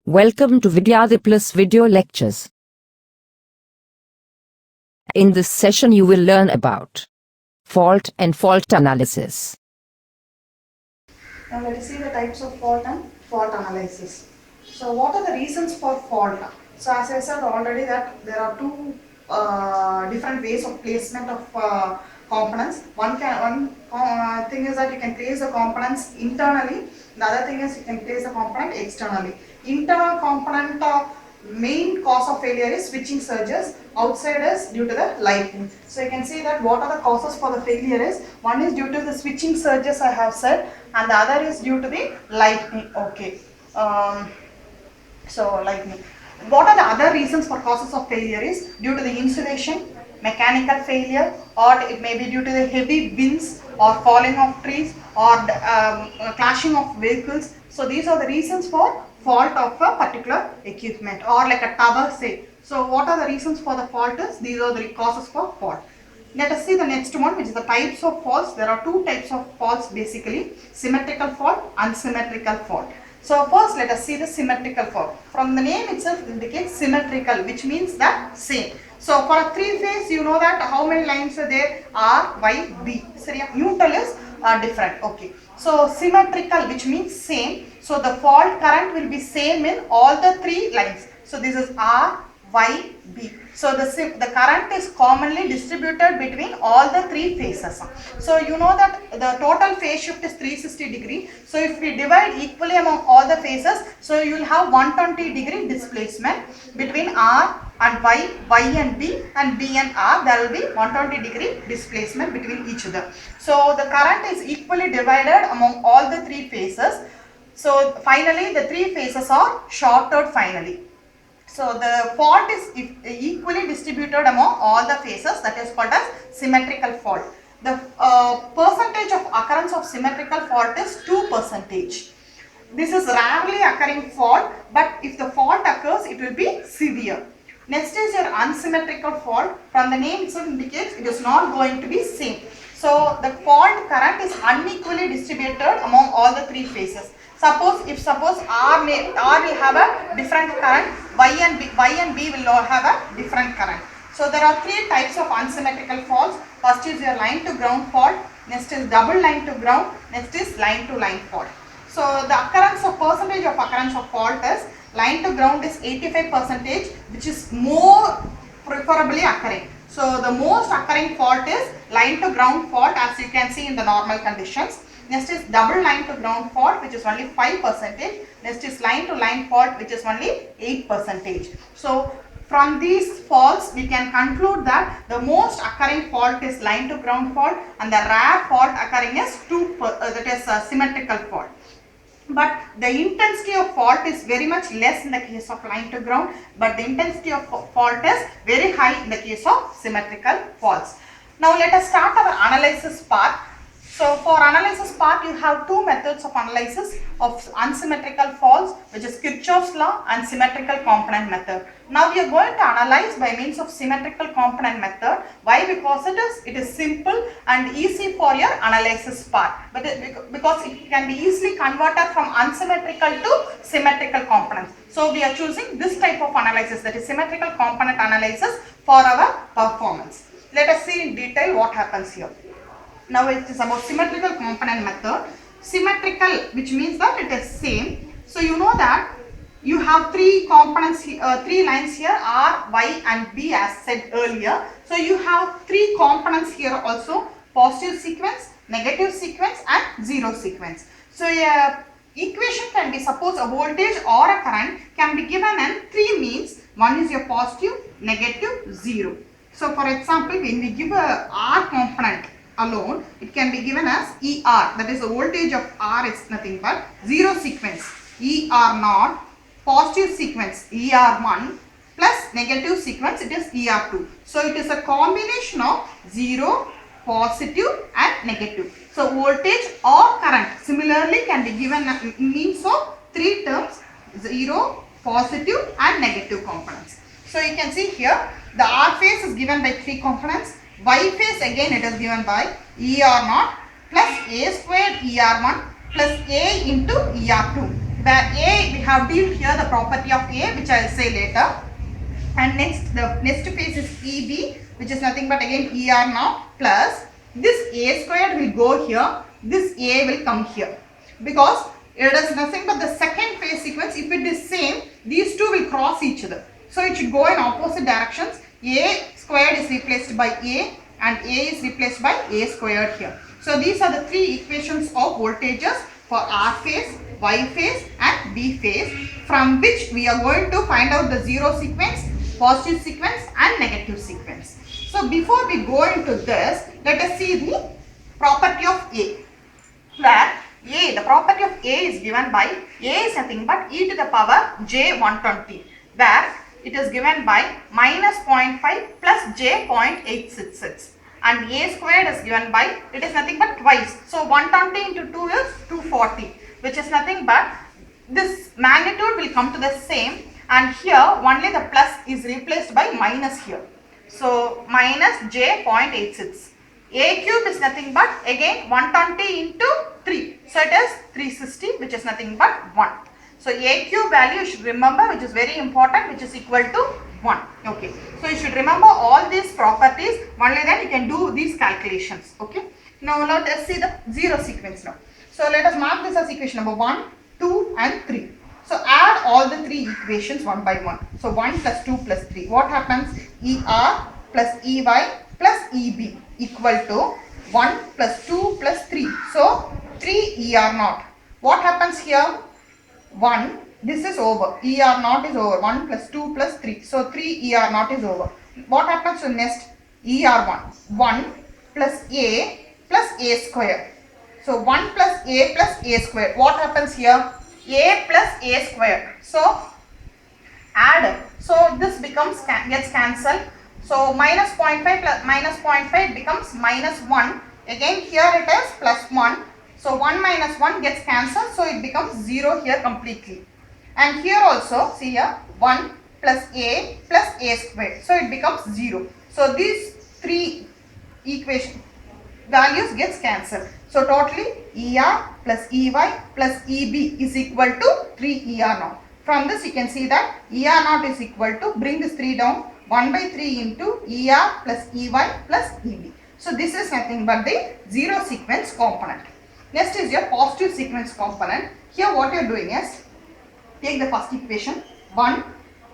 Welcome to Vidyadip Plus video lectures. In this session you will learn about fault and fault analysis. Now let us see the types of fault and fault analysis. So what are the reasons for fault? So as I said already that there are two different ways of placement of components. One thing is that you can place the components internally. The other thing is you can place the component externally. Internal component main cause of failure is switching surges, outside is due to the lightning. So you can see that what are the causes for the failure is, one is due to the switching surges I have said, and the other is due to the lightning. Okay. So lightning. What are the other reasons for causes of failure is due to the insulation, mechanical failure, or it may be due to the heavy winds or falling of trees or clashing of vehicles. So these are the reasons for fault of a particular equipment, or like a tower say. So what are the reasons for the fault is, these are the causes for fault. Let us see the next one, which is the types of faults. There are two types of faults basically: symmetrical fault, unsymmetrical fault. So first let us see the symmetrical fault. From the name itself indicates symmetrical, which means that same. So for a three phase, you know that how many lines are there? R, Y, B. So neutral is different. Okay. So symmetrical, which means same. So the fault current will be same in all the three lines. So this is R, Y, B. So the current is commonly distributed between all the three phases. So you know that the total phase shift is 360 degree. So if we divide equally among all the phases, so you will have 120 degree displacement between R and Y, Y and B, and B and R. There will be 120 degree displacement between each other. So the current is equally divided among all the three phases. So finally the three phases are shorted finally. So the fault is equally distributed among all the phases, that is called as symmetrical fault. The percentage of occurrence of symmetrical fault is 2%. This is rarely occurring fault, but if the fault occurs, it will be severe. Next is your unsymmetrical fault. From the name itself indicates it is not going to be same. So the fault current is unequally distributed among all the three phases. Suppose R will have a different current, Y and B will have a different current. So there are three types of unsymmetrical faults. First is your line to ground fault, next is double line to ground, next is line to line fault. So the percentage of occurrence of fault is, line to ground is 85%, which is more preferably occurring. So the most occurring fault is line to ground fault, as you can see in the normal conditions. Next is double line to ground fault, which is only 5%. Next is line to line fault, which is only 8%. So from these faults, we can conclude that the most occurring fault is line to ground fault, and the rare fault occurring is symmetrical fault. But the intensity of fault is very much less in the case of line to ground, but the intensity of fault is very high in the case of symmetrical faults. Now let us start our analysis part. So for analysis part, you have two methods of analysis of unsymmetrical faults, which is Kirchhoff's law and symmetrical component method. Now we are going to analyze by means of symmetrical component method. Why? Because it is simple and easy for your analysis part. But because it can be easily converted from unsymmetrical to symmetrical components. So we are choosing this type of analysis, that is symmetrical component analysis, for our performance. Let us see in detail what happens here. Now it is about symmetrical component method. Symmetrical, which means that it is same. So you know that you have three components, three lines here, R, Y and B, as said earlier. So you have three components here also: positive sequence, negative sequence and zero sequence. So equation can be, suppose a voltage or a current can be given in three means. One is your positive, negative, zero. So for example, when we give a R component alone, it can be given as ER, that is the voltage of R is nothing but zero sequence ER0, positive sequence ER1 plus negative sequence, it is ER2. So it is a combination of 0, positive and negative. So voltage or current similarly can be given in means of three terms: 0, positive and negative components. So you can see here the R phase is given by three components. Y phase again it is given by ER0 plus A squared ER1 plus A into ER2. where A, we have dealt here the property of A, which I will say later. And next, the next phase is EB, which is nothing but again ER naught plus this A squared will go here, this A will come here, because it is nothing but the second phase sequence. If it is same, these two will cross each other, so it should go in opposite directions. A squared is replaced by A and A is replaced by A squared here. So these are the three equations of voltages for R phase, Y phase and B phase, from which we are going to find out the zero sequence, positive sequence and negative sequence. So before we go into this, let us see the property of A, where the property of A is given by A is nothing but e to the power j120, where it is given by minus 0.5 plus j 0.866, and A squared is given by, it is nothing but twice. So 120 into 2 is 240, which is nothing but this magnitude will come to the same, and here only the plus is replaced by minus here. So minus j 0.86. A cube is nothing but again 120 into 3. So it is 360, which is nothing but 1. So A cube value you should remember, which is very important, which is equal to 1. Okay. So you should remember all these properties, only then you can do these calculations. Okay. Now let us see the zero sequence now. So let us mark this as equation number 1, 2 and 3. So add all the three equations one by one. So 1 plus 2 plus 3. What happens? ER plus EY plus EB equal to 1 plus 2 plus 3. So 3 ER naught. What happens here? 1. This is over. ER naught is over. 1 plus 2 plus 3. So 3 ER naught is over. What happens to next? ER1. 1 plus A square. So 1 plus A square. What happens here? A plus A square. So add. So this becomes gets cancelled. So minus 0.5 plus minus 0.5 becomes minus 1. Again here it is plus 1. So 1 minus 1 gets cancelled. So it becomes 0 here completely. And here also see here 1 plus A square. So it becomes 0. So these three equation values gets cancelled. So totally ER plus EY plus EB is equal to 3 ER naught. From this you can see that ER naught is equal to, bring this 3 down, 1 by 3 into ER plus EY plus EB. So this is nothing but the zero sequence component. Next is your positive sequence component. Here what you are doing is, take the first equation, 1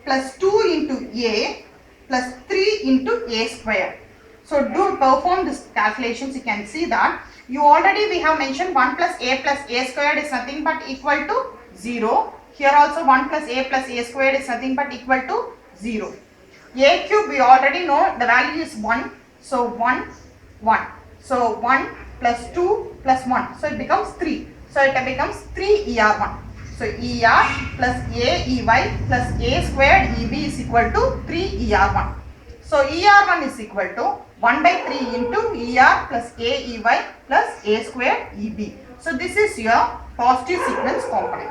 plus 2 into A plus 3 into A square. So do perform this calculations. You can see that we have mentioned 1 plus A squared is nothing but equal to 0. Here also 1 plus A squared is nothing but equal to 0. A cube we already know the value is 1. So 1, 1. So 1 plus 2 plus 1. So it becomes 3. So it becomes 3 ER1. So ER plus AEY plus A squared EB is equal to 3 ER1. So ER1 is equal to 1 by 3 into ER plus AEY plus A squared EB. So this is your positive sequence component.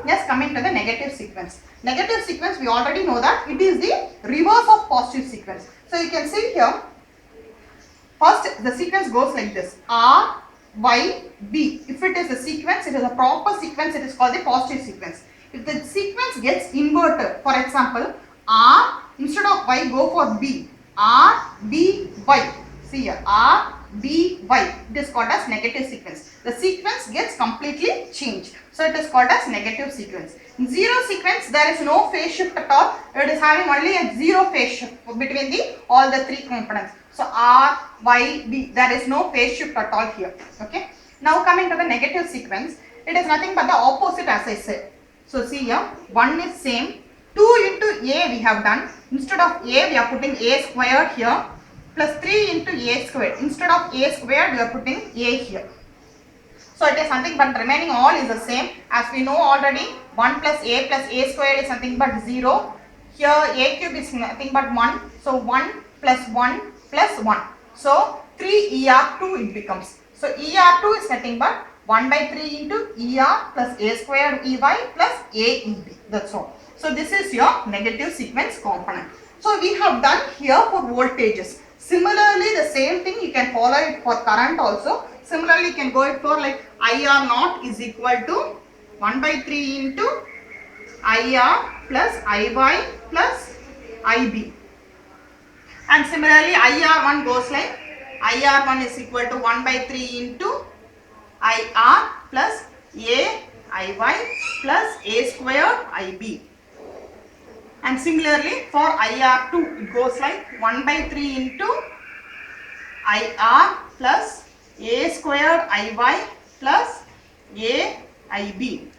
Next, coming to the negative sequence. Negative sequence we already know that it is the reverse of positive sequence. So you can see here, first the sequence goes like this, R, Y, B. If it is a sequence, it is a proper sequence, it is called the positive sequence. If the sequence gets inverted, for example, R instead of Y go for B, R, B, Y. See here, R, B, Y. It is called as negative sequence. The sequence gets completely changed. So it is called as negative sequence. In zero sequence, there is no phase shift at all. It is having only a zero phase shift between all the three components. So R, Y, B, there is no phase shift at all here. Okay. Now coming to the negative sequence, it is nothing but the opposite as I said. So see here, 1 is same. 2 into A we have done. Instead of A, we are putting A squared here. Plus 3 into A squared. Instead of A squared, we are putting A here. So it is nothing but remaining all is the same. As we know already, 1 plus A squared is nothing but 0. Here A cube is nothing but 1. So 1 plus 1 plus 1. So 3 ER2 it becomes. So ER2 is nothing but 1 by 3 into ER plus A squared EY plus AEB. That's all. So this is your negative sequence component. So we have done here for voltages. Similarly, the same thing you can follow it for current also. Similarly, you can go it for like IR naught is equal to 1 by 3 into IR plus IY plus IB. And similarly, IR1 goes like IR1 is equal to 1 by 3 into IR plus A IY plus A square IB. And similarly, for IR2, it goes like 1 by 3 into IR plus A square IY plus A IB.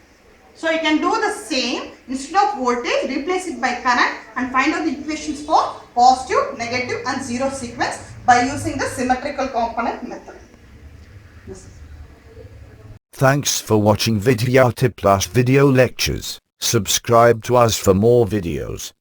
So you can do the same. Instead of voltage, replace it by current and find out the equations for positive, negative and zero sequence by using the symmetrical component method. Thanks for watching Vidyarthi Plus video lectures. Subscribe to us for more videos.